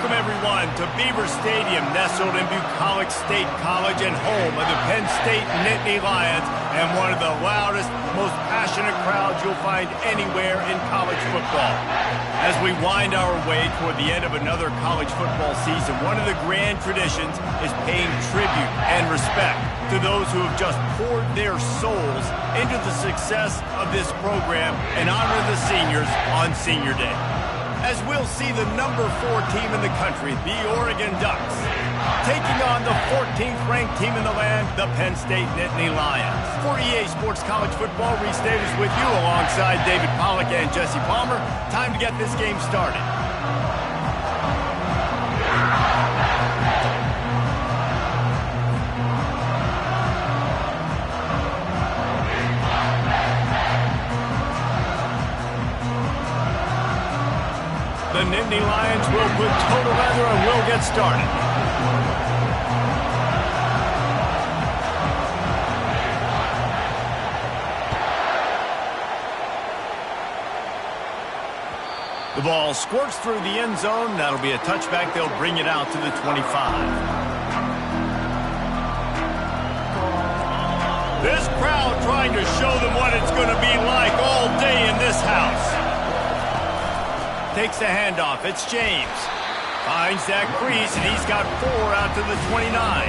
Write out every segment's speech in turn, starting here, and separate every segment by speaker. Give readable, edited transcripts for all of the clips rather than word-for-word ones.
Speaker 1: Welcome, everyone, to Beaver Stadium, nestled in Bucolic State College and home of the Penn State Nittany Lions, and one of the loudest, most passionate crowds you'll find anywhere in college football. As we wind our way toward the end of another college football season, one of the grand traditions is paying tribute and respect to those who have just poured their souls into the success of this program and honor the seniors on Senior Day. As we'll see the number 4 team in the country, the Oregon Ducks, taking on the 14th ranked team in the land, the Penn State Nittany Lions. For EA Sports College Football, Reese Davis with you alongside David Pollack and Jesse Palmer. Time to get this game started. The Nittany Lions will put total leather and will get started. The ball squirts through the end zone. That'll be a touchback. They'll bring it out to the 25. This crowd trying to show them what it's going to be like all day in this house. Takes the handoff. It's James. Finds that crease, and he's got 4 out to the 29.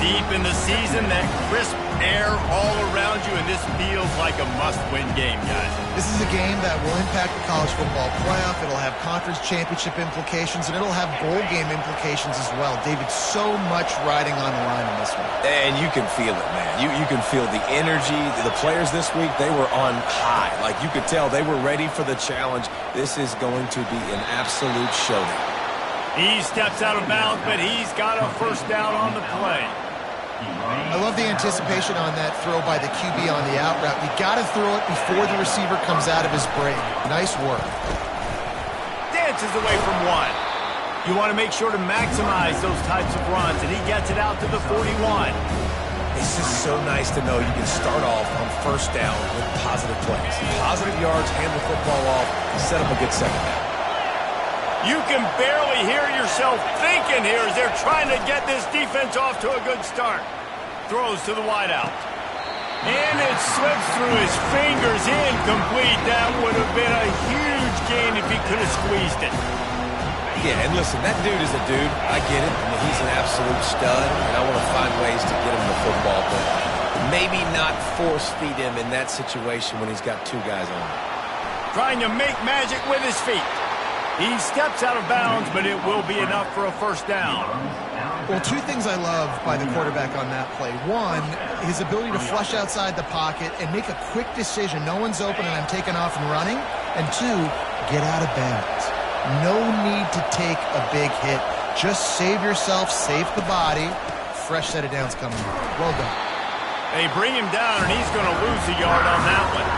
Speaker 1: Deep in the season, that crisp air all around you, and this feels like a must-win game, guys.
Speaker 2: This is a game that will impact the college football playoff. It'll have conference championship implications, and it'll have bowl game implications as well. David, so much riding on the line in this one.
Speaker 3: And you can feel it, man. You can feel the energy. The players this week, they were on high. Like, you could tell they were ready for the challenge. This is going to be an absolute showdown.
Speaker 1: He steps out of bounds, but he's got a first down on the play.
Speaker 2: I love the anticipation on that throw by the QB on the out route. You got to throw it before the receiver comes out of his break. Nice work.
Speaker 1: Dances away from one. You want to make sure to maximize those types of runs, and he gets it out to the 41.
Speaker 3: It's just so nice to know you can start off on first down with positive plays. Positive yards, hand the football off, set up a good second down.
Speaker 1: You can barely hear yourself thinking here as they're trying to get this defense off to a good start. Throws to the wideout. And it slips through his fingers, incomplete. That would have been a huge gain if he could have squeezed it.
Speaker 3: Yeah, and listen, that dude is a dude. I get it. I mean, he's an absolute stud, and I want to find ways to get him the football, but maybe not force feed him in that situation when he's got 2 guys on him.
Speaker 1: Trying to make magic with his feet. He steps out of bounds, but it will be enough for a first down.
Speaker 2: Well, 2 things I love by the quarterback on that play. 1, his ability to flush outside the pocket and make a quick decision. No one's open and I'm taking off and running. And 2, get out of bounds. No need to take a big hit. Just save yourself, save the body. Fresh set of downs coming. Well done.
Speaker 1: They bring him down, and he's going to lose a yard on that one.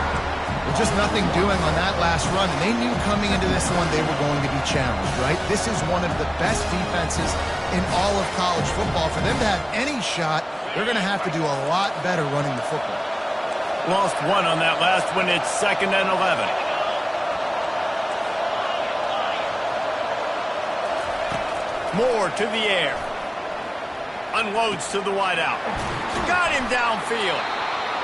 Speaker 2: Well, just nothing doing on that last run, and they knew coming into this one they were going to be challenged, right? This is one of the best defenses in all of college football. For them to have any shot, they're going to have to do a lot better running the football.
Speaker 1: Lost 1 on that last one. It's 2nd and 11. Moore to the air. Unloads to the wideout. Got him downfield.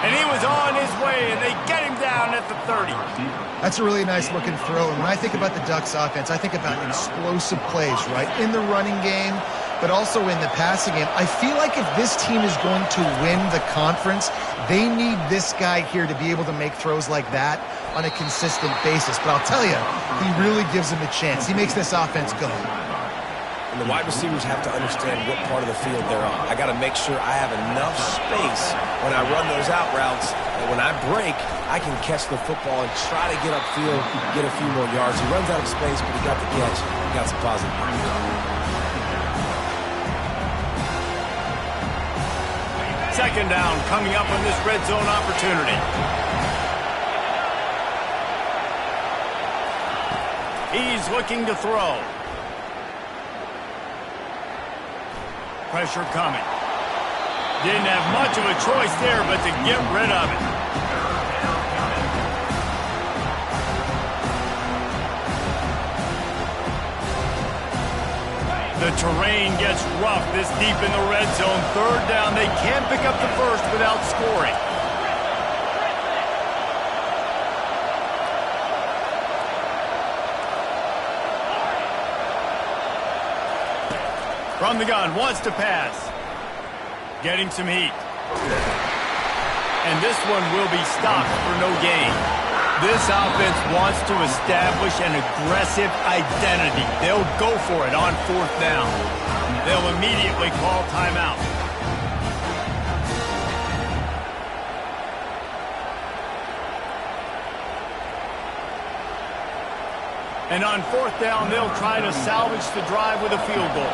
Speaker 1: And he was on his way, and they get him down at the 30.
Speaker 2: That's a really nice-looking throw. And when I think about the Ducks offense, I think about explosive plays, right? In the running game, but also in the passing game. I feel like if this team is going to win the conference, they need this guy here to be able to make throws like that on a consistent basis. But I'll tell you, he really gives them a chance. He makes this offense go.
Speaker 3: And the wide receivers have to understand what part of the field they're on. I got to make sure I have enough space when I run those out routes, and when I break, I can catch the football and try to get upfield, get a few more yards. He runs out of space, but he got the catch. He got some positive yards.
Speaker 1: Second down coming up on this red zone opportunity. He's looking to throw. Pressure coming. Didn't have much of a choice there, but to get rid of it. The terrain gets rough this deep in the red zone. Third down, they can't pick up the first without scoring. From the gun, wants to pass. Getting some heat. And this one will be stopped for no gain. This offense wants to establish an aggressive identity. They'll go for it on fourth down. They'll immediately call timeout. And on fourth down, they'll try to salvage the drive with a field goal.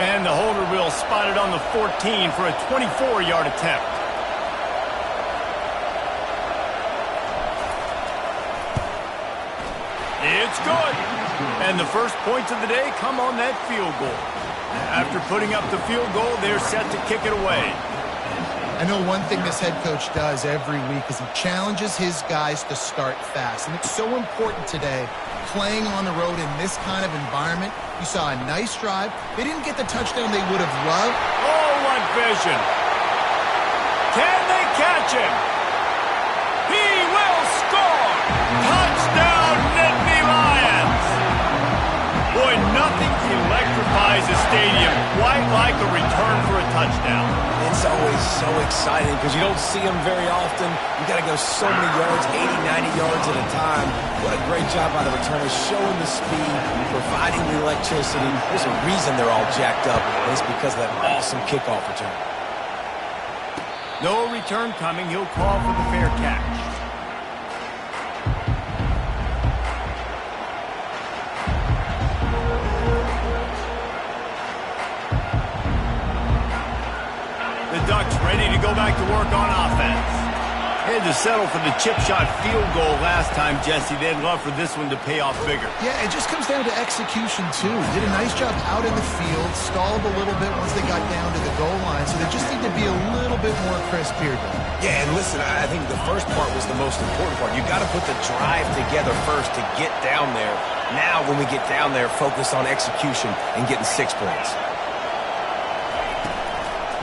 Speaker 1: And the holder will spot it on the 14 for a 24-yard attempt. It's good. And the first points of the day come on that field goal. After putting up the field goal, they're set to kick it away.
Speaker 2: I know one thing this head coach does every week is he challenges his guys to start fast. And it's so important today, playing on the road in this kind of environment. You saw a nice drive. They didn't get the touchdown they would have loved.
Speaker 1: Oh, what vision. Can they catch him? He will score! Touchdown, Nittany Lions! Boy, nothing electrifies a stadium quite like a return for a touchdown.
Speaker 3: It's always so exciting because you don't see them very often. You got to go so many yards, 80, 90 yards at a time. What a great job by the returners, showing the speed, providing the electricity. There's a reason they're all jacked up, and it's because of that awesome kickoff return.
Speaker 1: No return coming. He'll call for the fair catch. The Ducks ready to go back to work on offense. Had to settle for the chip shot field goal last time, Jesse. They'd love for this one to pay off bigger.
Speaker 2: Yeah, it just comes down to execution, too. Did a nice job out in the field, stalled a little bit once they got down to the goal line, so they just need to be a little bit more crisp here.
Speaker 3: Yeah, and listen, I think the first part was the most important part. You got to put the drive together first to get down there. Now, when we get down there, focus on execution and getting 6 points.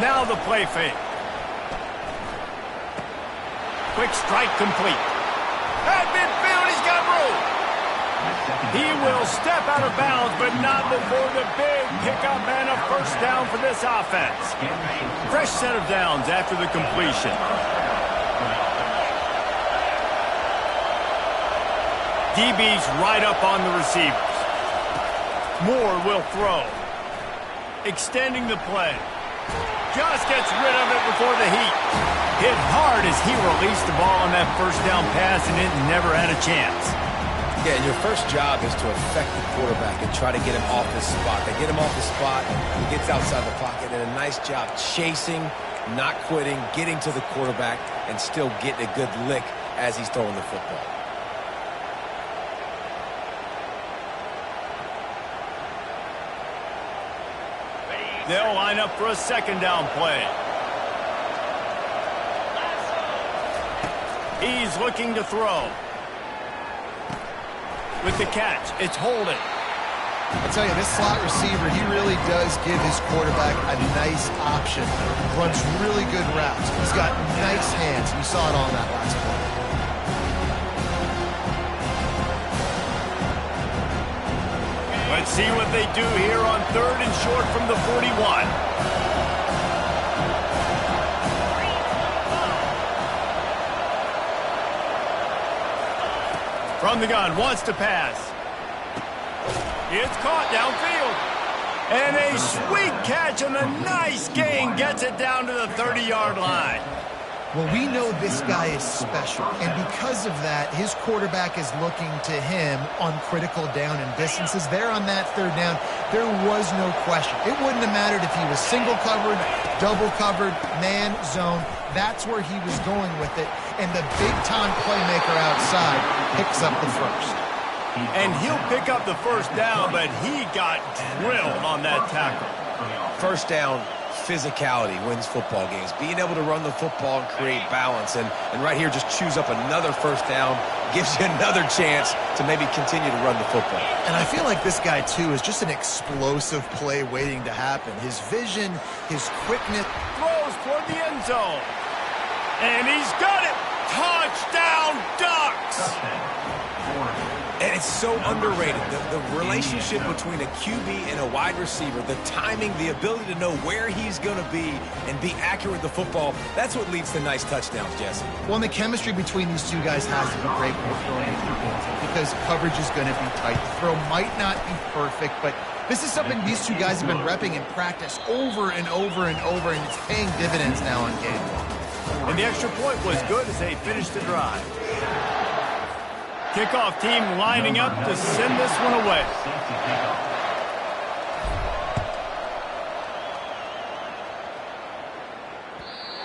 Speaker 1: Now the play fake. Quick strike complete. At midfield, he's got room. He will step out of bounds, but not before the big pickup and a first down for this offense. Fresh set of downs after the completion. DB's right up on the receivers. Moore will throw. Extending the play. Just gets rid of it before the heat. Hit hard as he released the ball on that first down pass, and it never had a chance.
Speaker 3: Yeah, and your first job is to affect the quarterback and try to get him off this spot. They get him off the spot, he gets outside the pocket, and a nice job chasing, not quitting, getting to the quarterback, and still getting a good lick as he's throwing the football.
Speaker 1: They'll line up for a second down play. He's looking to throw. With the catch, it's Holden.
Speaker 2: I tell you, this slot receiver, he really does give his quarterback a nice option. Runs really good routes. He's got nice hands. You saw it on that last play.
Speaker 1: Let's see what they do here on third and short from the 41. From the gun, wants to pass. It's caught downfield. And a sweet catch and a nice gain gets it down to the 30-yard line.
Speaker 2: Well, we know this guy is special, and because of that, his quarterback is looking to him on critical down and distances. There on that third down, there was no question. It wouldn't have mattered if he was single covered, double covered, man, zone. That's where he was going with it, and the big-time playmaker outside picks up the first.
Speaker 1: And he'll pick up the first down, but he got drilled on that tackle.
Speaker 3: First down, physicality wins football games. Being able to run the football and create balance. And right here, just choose up another first down, gives you another chance to maybe continue to run the football.
Speaker 2: And I feel like this guy, too, is just an explosive play waiting to happen. His vision, his quickness.
Speaker 1: Throws toward the end zone. And he's got it. Touchdown, Ducks!
Speaker 3: And it's so underrated. The relationship between a QB and a wide receiver, the timing, the ability to know where he's going to be and be accurate with the football, that's what leads to nice touchdowns, Jesse.
Speaker 2: Well, and the chemistry between these two guys has to be great when you're throwing a defense because coverage is going to be tight. The throw might not be perfect, but this is something these two guys have been repping in practice over and over and over, and it's paying dividends now on game.
Speaker 1: And the extra point was good as they finished the drive. Kickoff team lining up to send this one away.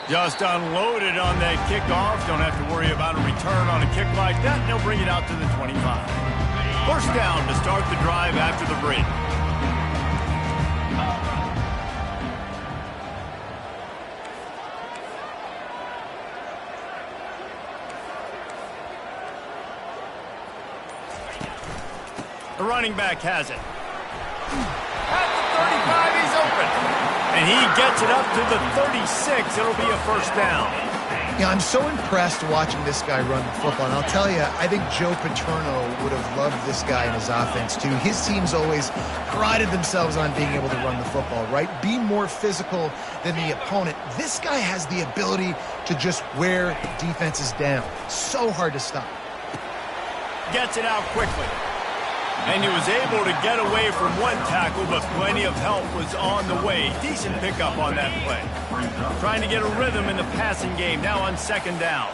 Speaker 1: Just unloaded on that kickoff. Don't have to worry about a return on a kick like that. They'll bring it out to the 25. First down to start the drive after the break. The running back has it. At the 35, he's open. And he gets it up to the 36. It'll be a first down.
Speaker 2: Yeah, I'm so impressed watching this guy run the football. And I'll tell you, I think Joe Paterno would have loved this guy in his offense, too. His teams always prided themselves on being able to run the football, right? Be more physical than the opponent. This guy has the ability to just wear defenses down. So hard to stop.
Speaker 1: Gets it out quickly. And he was able to get away from one tackle, but plenty of help was on the way. Decent pickup on that play. Trying to get a rhythm in the passing game, now on second down.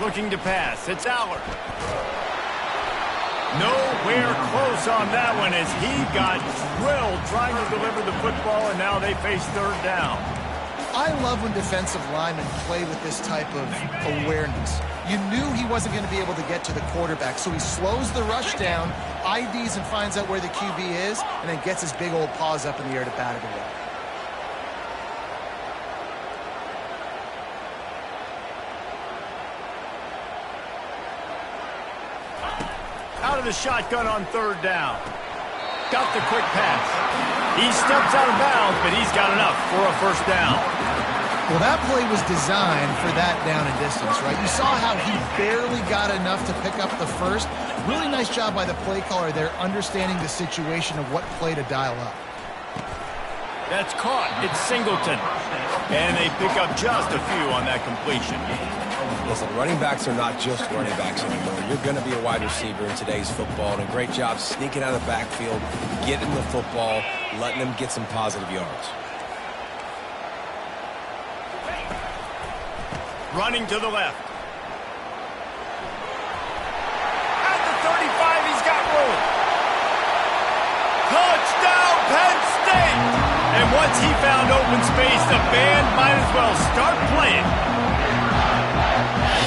Speaker 1: Looking to pass, it's Allard. Nowhere close on that one as he got drilled trying to deliver the football, and now they face third down.
Speaker 2: I love when defensive linemen play with this type of awareness. You knew he wasn't going to be able to get to the quarterback, so he slows the rush down, IDs and finds out where the QB is, and then gets his big old paws up in the air to bat it away.
Speaker 1: Out of the shotgun on third down. Got the quick pass. He steps out of bounds, but he's got enough for a first down.
Speaker 2: Well, that play was designed for that down and distance, right? You saw how he barely got enough to pick up the first. Really nice job by the play caller there, understanding the situation of what play to dial up.
Speaker 1: That's caught. It's Singleton. And they pick up just a few on that completion.
Speaker 3: Listen, running backs are not just running backs anymore. You're going to be a wide receiver in today's football, and a great job sneaking out of the backfield, getting the football, letting them get some positive yards.
Speaker 1: Running to the left. At the 35, he's got room. Touchdown, Penn State! And once he found open space, the band might as well start playing.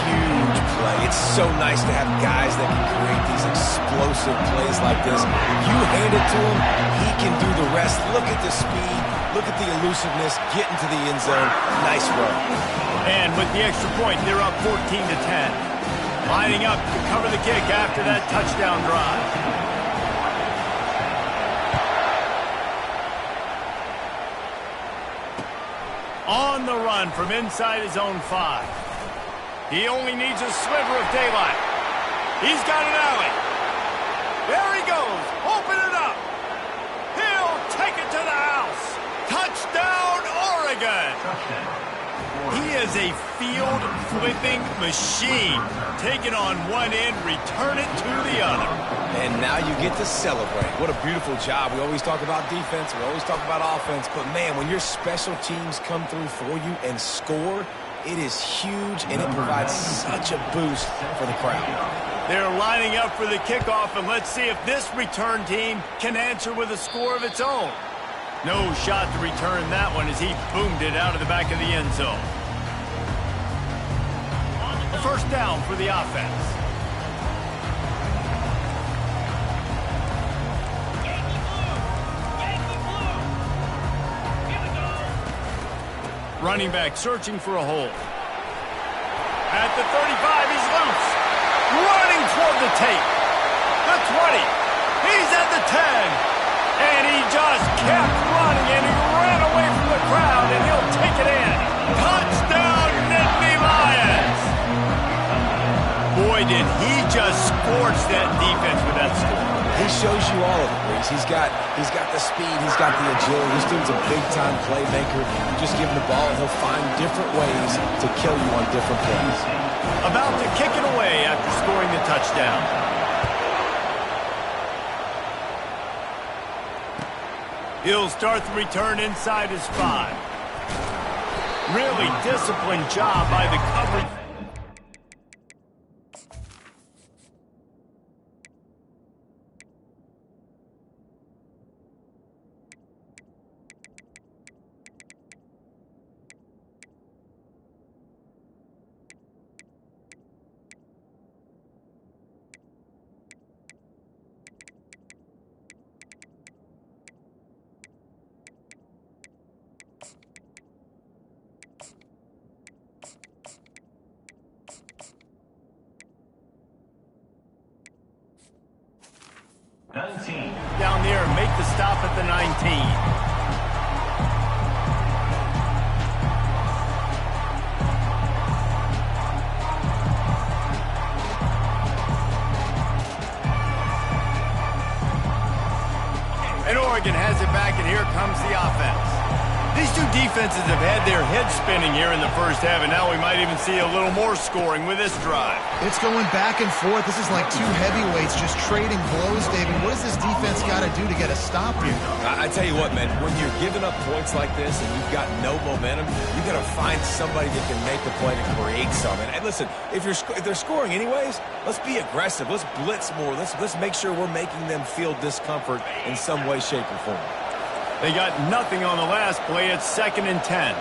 Speaker 3: Huge play. It's so nice to have guys that can create these explosive plays like this. You hand it to him, he can do the rest. Look at the speed. Look at the elusiveness. Get into the end zone. Nice run.
Speaker 1: And with the extra point, they're up 14-10. Lining up to cover the kick after that touchdown drive. On the run from inside his own 5. He only needs a sliver of daylight. He's got an alley. There he goes. Open it up. He'll take it to the house. Touchdown, Oregon. He is a field-flipping machine. Take it on one end, return it to the other.
Speaker 3: And now you get to celebrate. What a beautiful job. We always talk about defense. We always talk about offense. But, man, when your special teams come through for you and score, it is huge, and it provides such a boost for the crowd.
Speaker 1: They're lining up for the kickoff, and let's see if this return team can answer with a score of its own. No shot to return that one as he boomed it out of the back of the end zone. First down for the offense. Running back searching for a hole. At the 35, he's loose. Running toward the tape. The 20. He's at the 10. And he just kept running, and he ran away from the crowd, and he'll take it in. Touchdown, Nittany Lions! Boy, did he just scorch that defense with that score.
Speaker 3: He shows you all of it, Reese. He's got the speed, he's got the agility. This dude's a big-time playmaker. You just give him the ball, and he'll find different ways to kill you on different plays.
Speaker 1: About to kick it away after scoring the touchdown. He'll start the return inside his 5. Really disciplined job by the coverage. Down there and make the stop at the 19. And Oregon has it back, and here comes the offense. These two defenses have had their heads spinning here in the first half, and now we might even see a little more scoring with this drive.
Speaker 2: It's going back and forth. This is like two heavyweights just trading blows, David. What does this defense got to do to get a stop here?
Speaker 3: I tell you what, man, when you're giving up points like this and you've got no momentum, you got to find somebody that can make a play to create something. And listen, if they're scoring anyways, let's be aggressive. Let's blitz more. Let's make sure we're making them feel discomfort in some way, shape, or form.
Speaker 1: They got nothing on the last play. It's 2nd and 10.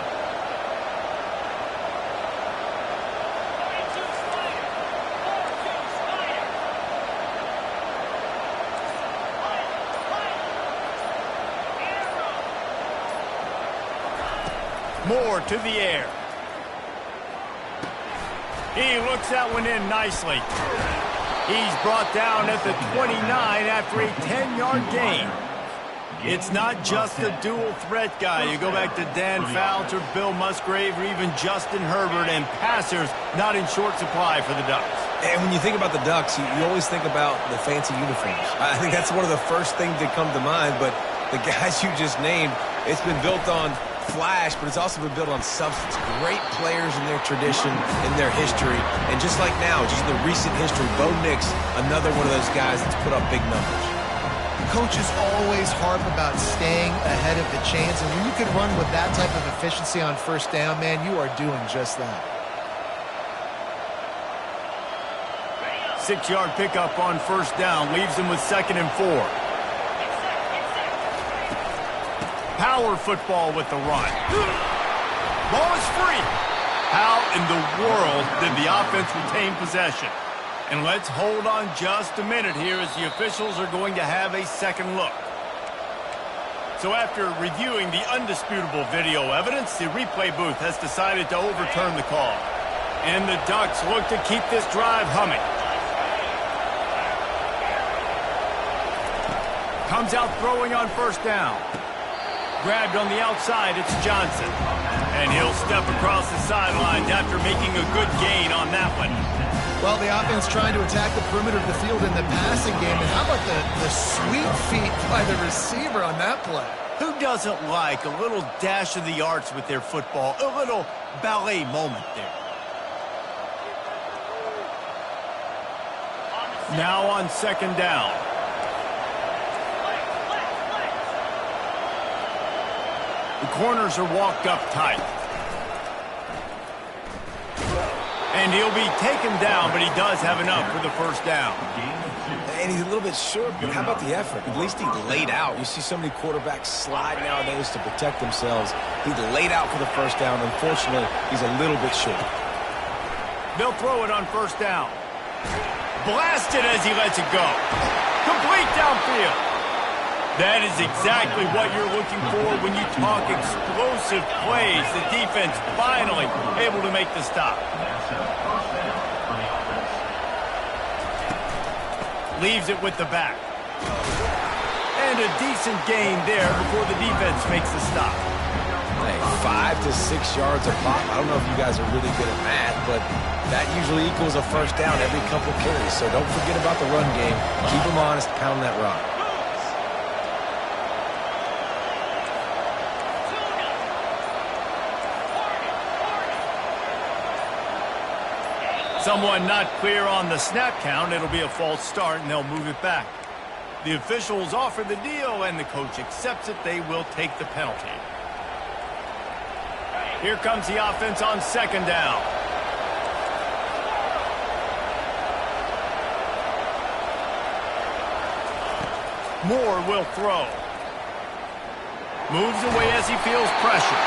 Speaker 1: Moore to the air. He looks that one in nicely. He's brought down at the 29 after a 10-yard gain. It's not just a dual threat guy. You go back to Dan Fouts or Bill Musgrave or even Justin Herbert, and passers not in short supply for the Ducks.
Speaker 3: And when you think about the Ducks, you always think about the fancy uniforms. I think that's one of the first things that come to mind, but the guys you just named, it's been built on flash, but it's also been built on substance. Great players in their tradition, in their history, and just like now, just in the recent history, Bo Nix, another one of those guys that's put up big numbers.
Speaker 2: Coaches always harp about staying ahead of the chains, and when you can run with that type of efficiency on first down, man, you are doing just that.
Speaker 1: 6-yard pickup on first down leaves him with 2nd and 4. Power football with the run. Ball is free. How in the world did the offense retain possession? And let's hold on just a minute here as the officials are going to have a second look. So after reviewing the undisputable video evidence, the replay booth has decided to overturn the call. And the Ducks look to keep this drive humming. Comes out throwing on first down. Grabbed on the outside, it's Johnson. And he'll step across the sidelines after making a good gain on that one.
Speaker 2: Well, the offense trying to attack the perimeter of the field in the passing game. And how about the sweet feet by the receiver on that play?
Speaker 1: Who doesn't like a little dash of the arts with their football? A little ballet moment there. Now on 2nd down. The corners are walked up tight. And he'll be taken down, but he does have enough for the first down.
Speaker 3: And he's a little bit short, but how about the effort? At least he laid out. You see so many quarterbacks slide nowadays to protect themselves. He laid out for the first down. Unfortunately, he's a little bit short.
Speaker 1: They'll throw it on first down. Blasted as he lets it go. Complete downfield. That is exactly what you're looking for when you talk explosive plays. The defense finally able to make the stop. Leaves it with the back. And a decent gain there before the defense makes the stop.
Speaker 3: Hey, 5 to 6 yards a pop. I don't know if you guys are really good at math, but that usually equals a first down every couple carries. So don't forget about the run game. Keep them honest, pound that rock.
Speaker 1: Someone not clear on the snap count. It'll be a false start, and they'll move it back. The officials offer the deal, and the coach accepts it. They will take the penalty. Here comes the offense on second down. Moore will throw. Moves away as he feels pressure.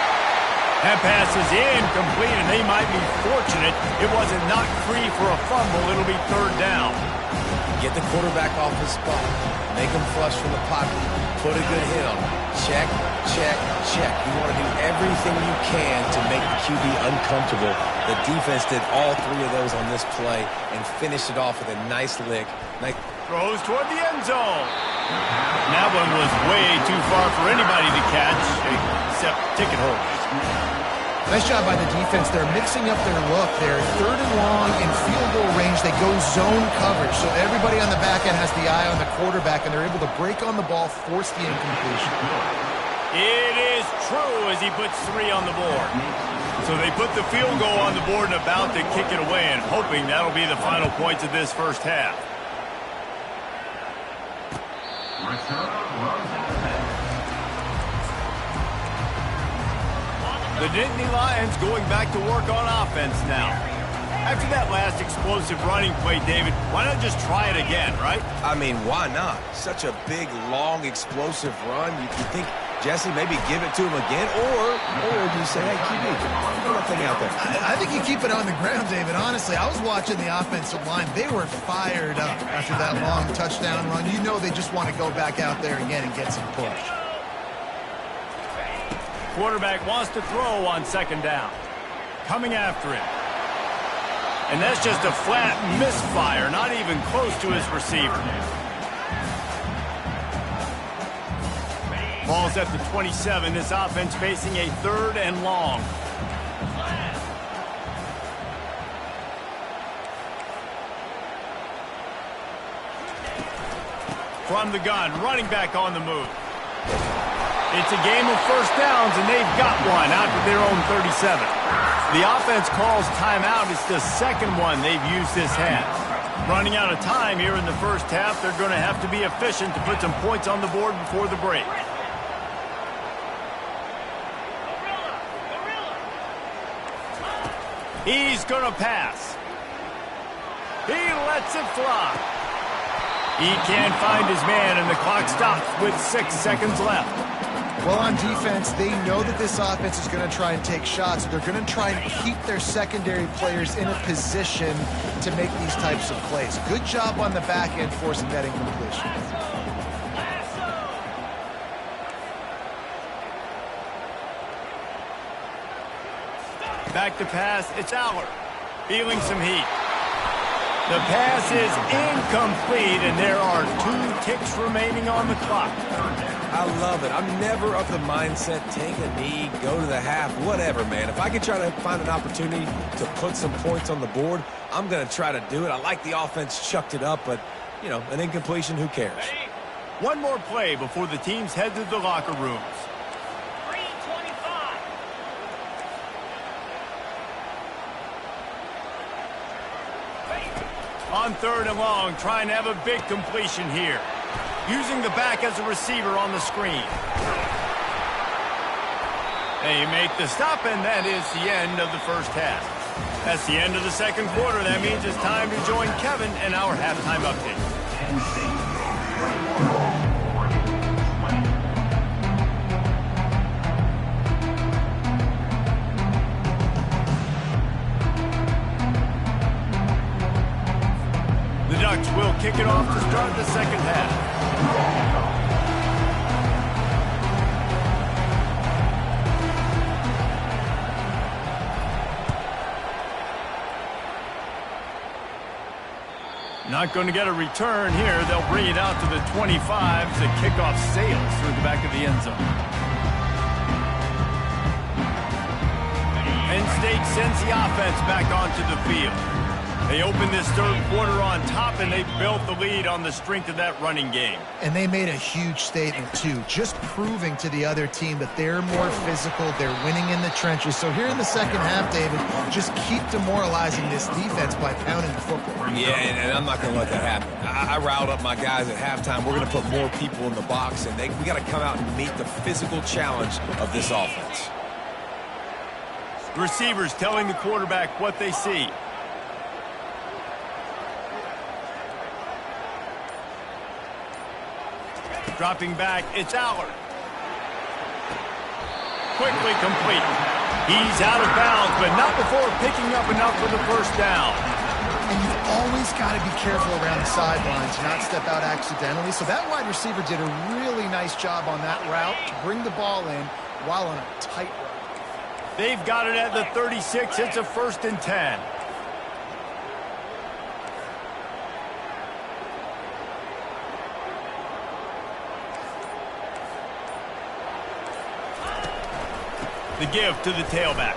Speaker 1: That pass is incomplete, and they might be fortunate it wasn't knocked free for a fumble. It'll be third down.
Speaker 3: Get the quarterback off his spot. Make him flush from the pocket. Put a good hit on him. Check, check, check. You want to do everything you can to make the QB uncomfortable. The defense did all three of those on this play and finished it off with a nice lick.
Speaker 1: Throws toward the end zone. And that one was way too far for anybody to catch, except ticket holders.
Speaker 2: Nice job by the defense. They're mixing up their look. They're third and long in field goal range. They go zone coverage. So everybody on the back end has the eye on the quarterback, and they're able to break on the ball, force the incompletion.
Speaker 1: It is true as he puts 3 on the board. So they put the field goal on the board and about to kick it away, and hoping that'll be the final points of this first half. The Nittany Lions going back to work on offense now. After that last explosive running play, David, why not just try it again, right?
Speaker 3: I mean, why not? Such a big, long, explosive run. You think, Jesse, maybe give it to him again? Or you say, hey, QB, throw that thing out there.
Speaker 2: I think you keep it on the ground, David. Honestly, I was watching the offensive line. They were fired up after that long touchdown run. You know they just want to go back out there again and get some push.
Speaker 1: Quarterback wants to throw on second down. Coming after him. And that's just a flat misfire, not even close to his receiver. Ball's at the 27. This offense facing a third and long. From the gun, running back on the move. It's a game of first downs, and they've got one out to their own 37. The offense calls timeout. It's the second one they've used this half. Running out of time here in the first half, they're going to have to be efficient to put some points on the board before the break. He's going to pass. He lets it fly. He can't find his man, and the clock stops with 6 seconds left.
Speaker 2: Well, on defense, they know that this offense is going to try and take shots. They're going to try and keep their secondary players in a position to make these types of plays. Good job on the back end forcing that incompletion.
Speaker 1: Back to pass, it's Aller. Feeling some heat. The pass is incomplete, and there are 2 ticks remaining on the clock.
Speaker 3: I love it. I'm never of the mindset, take a knee, go to the half, whatever, man. If I can try to find an opportunity to put some points on the board, I'm going to try to do it. I like the offense chucked it up, but, you know, an incompletion, who cares?
Speaker 1: One more play before the teams head to the locker rooms. On third and long, trying to have a big completion here. Using the back as a receiver on the screen. They make the stop, and that is the end of the first half. That's the end of the second quarter. That means it's time to join Kevin in our halftime update. kick it off to start the second half. Not going to get a return here. They'll bring it out to the 25 as the kickoff sails through the back of the end zone. Penn State sends the offense back onto the field. They open this third quarter on top, and they built the lead on the strength of that running game.
Speaker 2: And they made a huge statement, too, just proving to the other team that they're more physical, they're winning in the trenches. So here in the second half, David, just keep demoralizing this defense by pounding the football.
Speaker 3: Yeah, and I'm not going to let that happen. I riled up my guys at halftime. We're going to put more people in the box, and we got to come out and meet the physical challenge of this offense.
Speaker 1: Receivers telling the quarterback what they see. Dropping back, it's Allard. Quickly complete. He's out of bounds, but not before picking up enough for the first down.
Speaker 2: And you've always got to be careful around the sidelines, not step out accidentally. So that wide receiver did a really nice job on that route to bring the ball in while on a tight route.
Speaker 1: They've got it at the 36. It's a 1st and 10. The give to the tailback.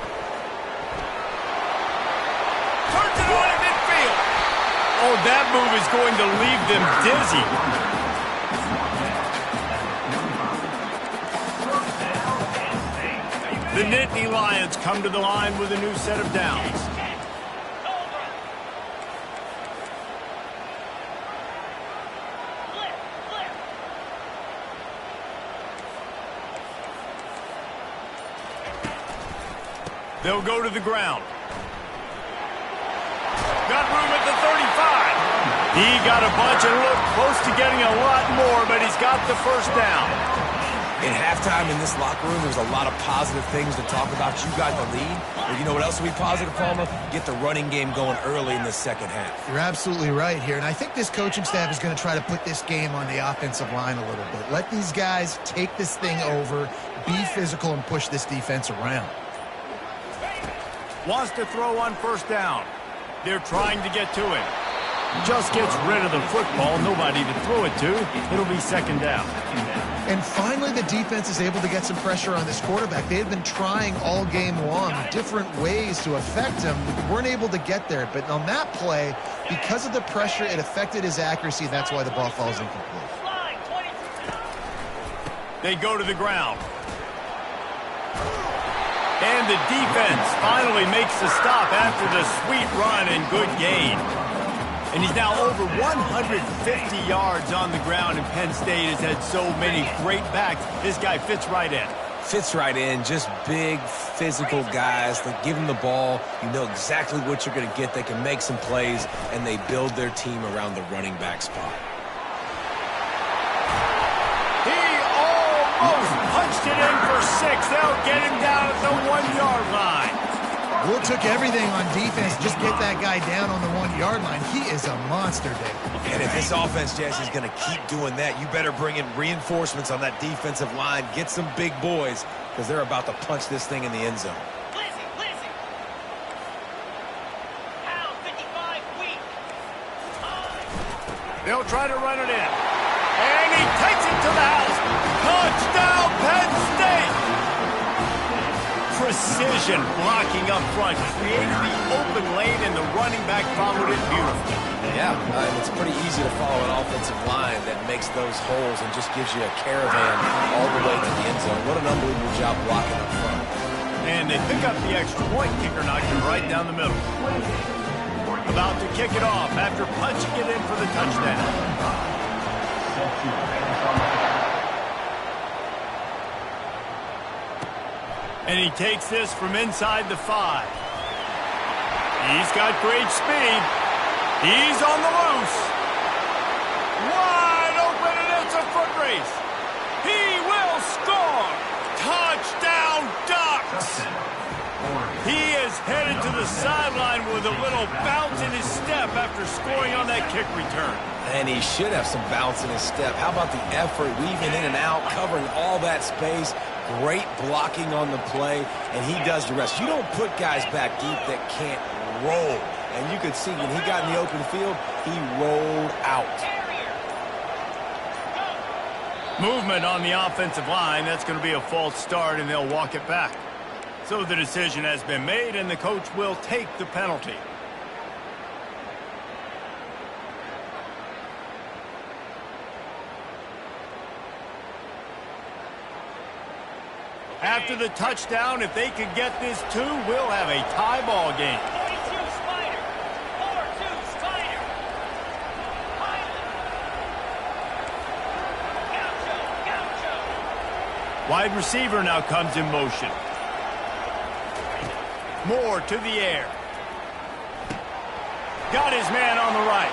Speaker 1: Turns it on at midfield. Oh, that move is going to leave them dizzy. The Nittany Lions come to the line with a new set of downs. They'll go to the ground. Got room at the 35. He got a bunch and looked close to getting a lot more, but he's got the first down.
Speaker 3: In halftime in this locker room, there's a lot of positive things to talk about. You got the lead. But you know what else will be positive, Palmer? Get the running game going early in the second half.
Speaker 2: You're absolutely right here. And I think this coaching staff is going to try to put this game on the offensive line a little bit. Let these guys take this thing over, be physical, and push this defense around.
Speaker 1: Wants to throw on first down. They're trying to get to him. Just gets rid of the football. Nobody to throw it to. It'll be second down.
Speaker 2: And finally, the defense is able to get some pressure on this quarterback. They had been trying all game long different ways to affect him. Weren't able to get there. But on that play, because of the pressure, it affected his accuracy. That's why the ball falls incomplete.
Speaker 1: They go to the ground. And the defense finally makes the stop after the sweet run and good gain. And he's now over 150 yards on the ground, and Penn State has had so many great backs. This guy fits right in.
Speaker 3: Fits right in. Just big, physical guys. They give him the ball. You know exactly what you're going to get. They can make some plays, and they build their team around the running back spot.
Speaker 1: Punched it in for 6. They'll get him down at the 1-yard line.
Speaker 2: Will took everything on defense. Just get that guy down on the 1-yard line. He is a monster, Dave.
Speaker 3: And if this offense, Jesse, is going to keep doing that, you better bring in reinforcements on that defensive line. Get some big boys, because they're about to punch this thing in the end zone.
Speaker 1: They'll try to run it in. And he takes it to the house. Touchdown, Penn State! Precision blocking up front. Created the open lane, and the running back followed it beautifully.
Speaker 3: Yeah, it's pretty easy to follow an offensive line that makes those holes and just gives you a caravan all the way to the end zone. What an unbelievable job blocking up front.
Speaker 1: And they pick up the extra point. Kicker knocked him right down the middle. About to kick it off after punching it in for the touchdown. And he takes this from inside the 5. He's got great speed. He's on the loose. Wide open, and it's a foot race. He will score. Touchdown, Ducks. He is headed to the sideline with a little bounce in his step after scoring on that kick return.
Speaker 3: And he should have some bounce in his step. How about the effort, weaving in and out, covering all that space. Great blocking on the play, and he does the rest. You don't put guys back deep that can't roll. And you could see when he got in the open field, he rolled out.
Speaker 1: Movement on the offensive line. That's going to be a false start, and they'll walk it back. So the decision has been made, and the coach will take the penalty. After the touchdown, if they could get this too, we'll have a tie ball game.
Speaker 4: 42 Spider. 4-2 Spider. Gaucho.
Speaker 1: Wide receiver now comes in motion. Moore to the air. Got his man on the right.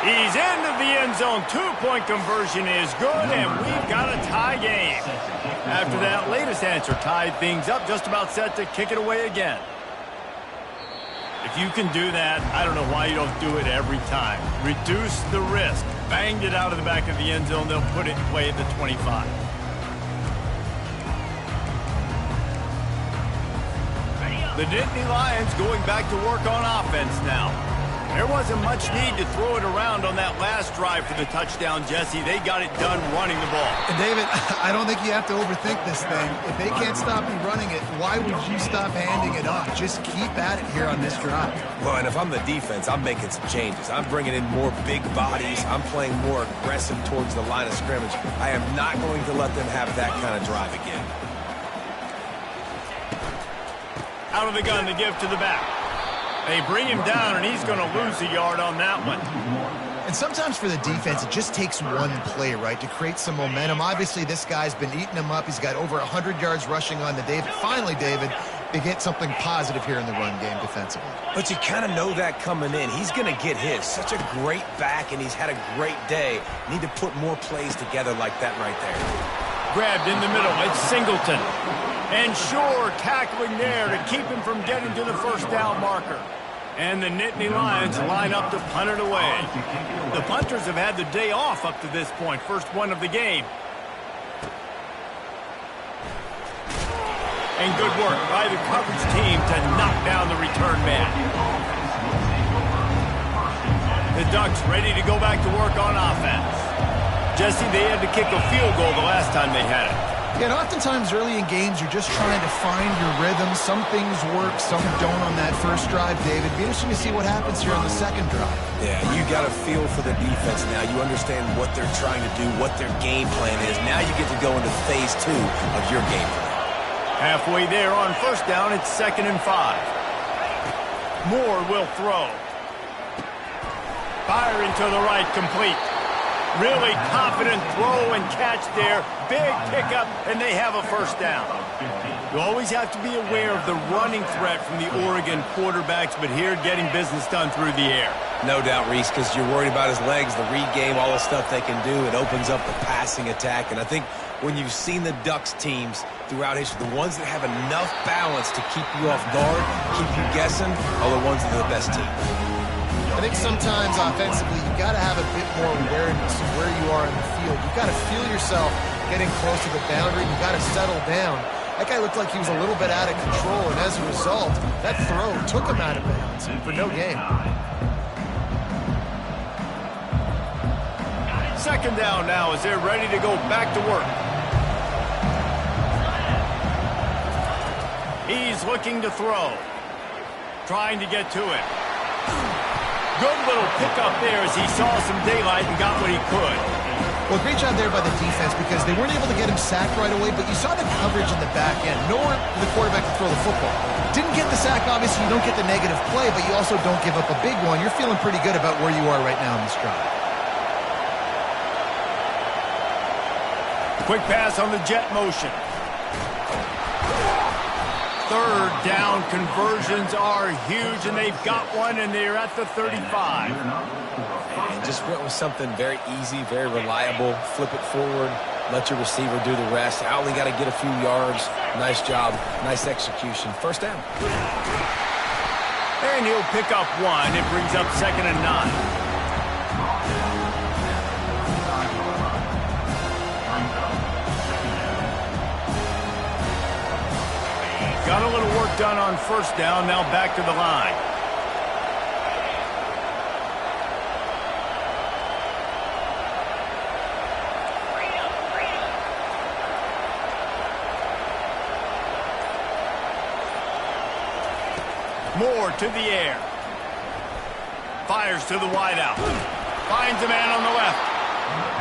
Speaker 1: He's into the end zone. 2-point conversion is good, and we've got a tie game. After that latest answer tied things up, just about set to kick it away again. If you can do that, I don't know why you don't do it every time. Reduce the risk. Banged it out of the back of the end zone. They'll put it away at the 25. The Nittany Lions going back to work on offense now. There wasn't much need to throw it around on that last drive for the touchdown, Jesse. They got it done running the ball.
Speaker 2: And David, I don't think you have to overthink this thing. If they can't stop you running it, why would you stop handing it off? Just keep at it here on this drive.
Speaker 3: Well, and if I'm the defense, I'm making some changes. I'm bringing in more big bodies. I'm playing more aggressive towards the line of scrimmage. I am not going to let them have that kind of drive again.
Speaker 1: Out of the gun to give to the back. They bring him down, and he's going to lose a yard on that one.
Speaker 2: And sometimes for the defense, it just takes one play, right, to create some momentum. Obviously, this guy's been eating him up. He's got over 100 yards rushing on the day. But finally, David, they get something positive here in the run game defensively.
Speaker 3: But you kind of know that coming in. He's going to get his. Such a great back, and he's had a great day. Need to put more plays together like that right there.
Speaker 1: Grabbed in the middle. It's Singleton. And Shore tackling there to keep him from getting to the first down marker. And the Nittany Lions line up to punt it away. The punters have had the day off up to this point. First one of the game. And good work by the coverage team to knock down the return man. The Ducks ready to go back to work on offense. Jesse, they had to kick a field goal the last time they had it.
Speaker 2: Yeah, and oftentimes early in games, you're just trying to find your rhythm. Some things work, some don't on that first drive, David. Be interesting to see what happens here on the second drive.
Speaker 3: Yeah, you got a feel for the defense now. You understand what they're trying to do, what their game plan is. Now you get to go into phase 2 of your game plan.
Speaker 1: Halfway there on first down, it's 2nd and 5. Moore will throw. Firing to the right, complete. Really confident throw and catch there. Big pickup, and they have a first down. You always have to be aware of the running threat from the Oregon quarterbacks, but here getting business done through the air.
Speaker 3: No doubt, Reese, because you're worried about his legs, the read game, all the stuff they can do. It opens up the passing attack, and I think when you've seen the Ducks teams throughout history, the ones that have enough balance to keep you off guard, keep you guessing, are the ones that are the best team.
Speaker 2: I think sometimes offensively, you've got to have a bit more awareness of where you are in the field. You've got to feel yourself getting close to the boundary. You've got to settle down. That guy looked like he was a little bit out of control, and as a result, that throw took him out of bounds for no gain.
Speaker 1: Second down now as they're ready to go back to work. He's looking to throw. Trying to get to it. Good little pickup there as he saw some daylight and got what he could.
Speaker 2: Well, great job there by the defense because they weren't able to get him sacked right away, but you saw the coverage in the back end. Nowhere for the quarterback to throw the football. Didn't get the sack, obviously. You don't get the negative play, but you also don't give up a big one. You're feeling pretty good about where you are right now in this drive.
Speaker 1: Quick pass on the jet motion. Third down conversions are huge, and they've got one, and they're at the 35.
Speaker 3: And just went with something very easy, very reliable. Flip it forward, Let your receiver do the rest. I only got to get a few yards. Nice job. Nice execution. First down.
Speaker 1: And he'll pick up 1. It brings up 2nd and 9. Got a little work done on first down. Now back to the line. Moore to the air. Fires to the wideout. Finds a man on the left.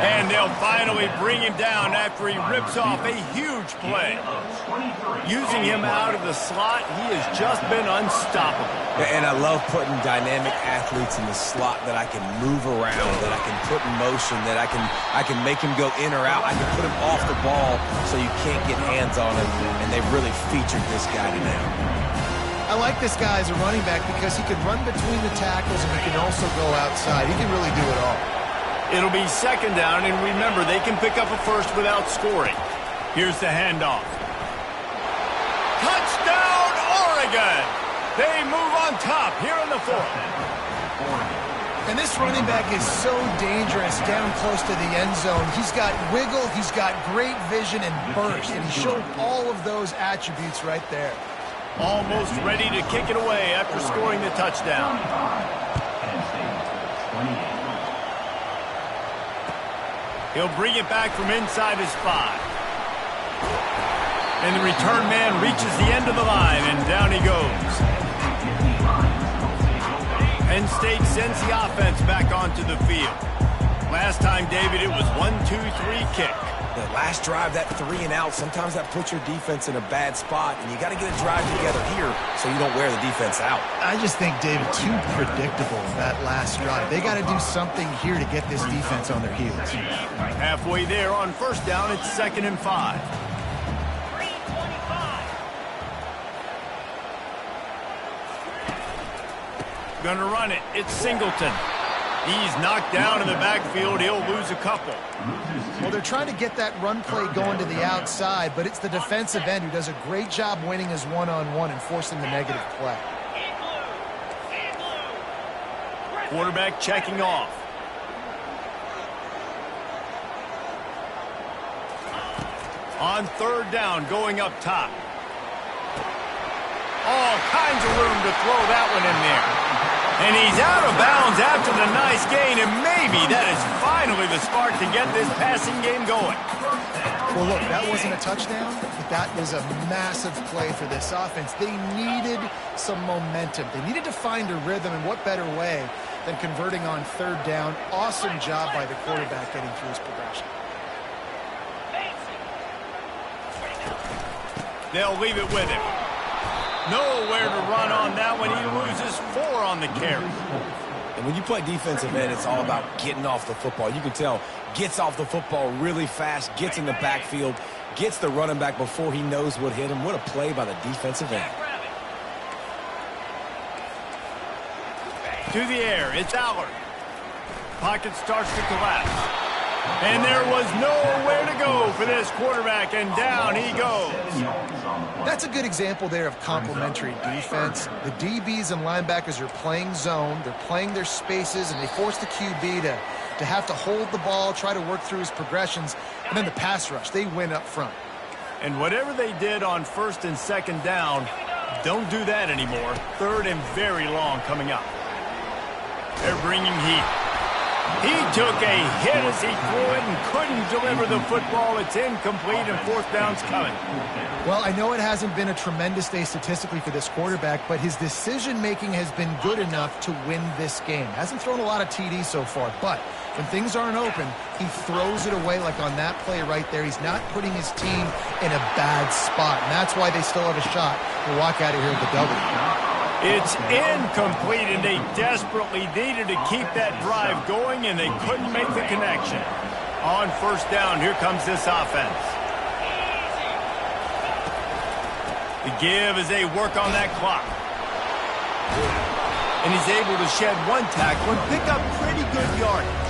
Speaker 1: And they'll finally bring him down after he rips off a huge play. Using him out of the slot, he has just been unstoppable.
Speaker 3: And I love putting dynamic athletes in the slot that I can move around, that I can put in motion, that I can make him go in or out. I can put him off the ball so you can't get hands on him. And they've really featured this guy today.
Speaker 2: I like this guy as a running back because he can run between the tackles and he can also go outside. He can really do it all.
Speaker 1: It'll be 2nd down, and remember, they can pick up a first without scoring. Here's the handoff. Touchdown, Oregon! They move on top here in the 4th.
Speaker 2: And this running back is so dangerous down close to the end zone. He's got wiggle, he's got great vision and burst, and he showed all of those attributes right there.
Speaker 1: Almost ready to kick it away after scoring the touchdown. He'll bring it back from inside his 5. And the return man reaches the end of the line, and down he goes. Penn State sends the offense back onto the field. Last time, David, it was 1-2-3 kick.
Speaker 3: The last drive, that 3 and out, sometimes that puts your defense in a bad spot, and you got to get a drive together here so you don't wear the defense out.
Speaker 2: I just think, David, too predictable that last drive. They got to do something here to get this defense on their heels.
Speaker 1: Halfway there on first down, it's 2nd and 5.
Speaker 4: 3:25.
Speaker 1: Gonna run it. It's Singleton. He's knocked down in the backfield. He'll lose a couple.
Speaker 2: Well, they're trying to get that run play going to the outside, but it's the defensive end who does a great job winning his one-on-one and forcing the negative play.
Speaker 1: Quarterback checking off. On 3rd down, going up top. All kinds of room to throw that one in there. And he's out of bounds after the nice gain, and maybe that is finally the spark to get this passing game going.
Speaker 2: Well, look, that wasn't a touchdown, but that was a massive play for this offense. They needed some momentum. They needed to find a rhythm, and what better way than converting on 3rd down. Awesome job by the quarterback getting through his progression.
Speaker 1: They'll leave it with him. Nowhere to run on that one. He loses 4 on the carry.
Speaker 3: And when you play defensive end, it's all about getting off the football. You can tell, gets off the football really fast, gets in the backfield, gets the running back before he knows what hit him. What a play by the defensive end.
Speaker 1: To the air, it's Allard. Pocket starts to collapse. And there was nowhere to go for this quarterback, and down he goes.
Speaker 2: That's a good example there of complementary defense. The DBs and linebackers are playing zone, they're playing their spaces, and they force the QB to have to hold the ball, try to work through his progressions, and then the pass rush, they win up front.
Speaker 1: And whatever they did on 1st and 2nd down, don't do that anymore. 3rd and very long coming up. They're bringing heat. He took a hit as he threw it and couldn't deliver the football. It's incomplete, and 4th down's coming.
Speaker 2: Well, I know it hasn't been a tremendous day statistically for this quarterback, but his decision-making has been good enough to win this game. Hasn't thrown a lot of TDs so far, but when things aren't open, he throws it away like on that play right there. He's not putting his team in a bad spot, and that's why they still have a shot to walk out of here with a W.
Speaker 1: It's incomplete, and they desperately needed to keep that drive going, and they couldn't make the connection. On 1st down, here comes this offense. The give as they work on that clock. And he's able to shed 1 tackle and pick up pretty good yardage.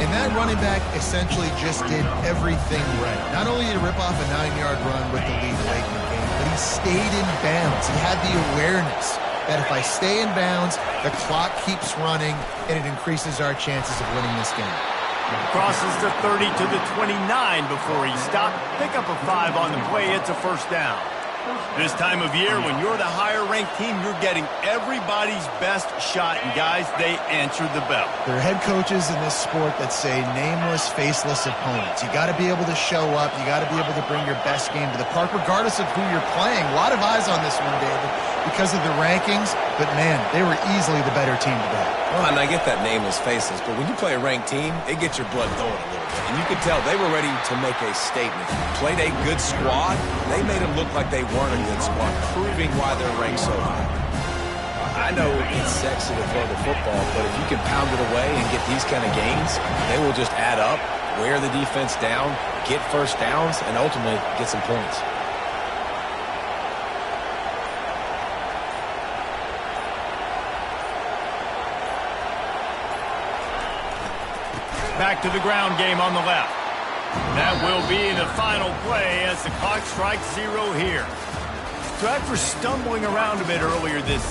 Speaker 2: And that running back essentially just did everything right. Not only did he rip off a 9-yard run with the lead late in the game, but he stayed in bounds. He had the awareness that if I stay in bounds, the clock keeps running, and it increases our chances of winning this game.
Speaker 1: Crosses the 30 to the 29 before he stopped. Pick up a 5 on the play. It's a first down. This time of year, when you're the higher-ranked team, you're getting everybody's best shot. And, guys, they answered the bell.
Speaker 2: There are head coaches in this sport that say nameless, faceless opponents. You got to be able to show up. You got to be able to bring your best game to the park, regardless of who you're playing. A lot of eyes on this one, David, because of the rankings. But, man, they were easily the better team today.
Speaker 3: Well, and I get that nameless, faceless, but when you play a ranked team, it gets your blood going a little bit. And you could tell they were ready to make a statement. Played a good squad. They made them look like they weren't a good squad, proving why they're ranked so high. I know it's sexy to throw the football, but if you can pound it away and get these kind of gains, they will just add up, wear the defense down, get first downs, and ultimately get some points.
Speaker 1: Back to the ground game on the left. That will be the final play as the clock strikes 0 here. So after stumbling around a bit earlier this season,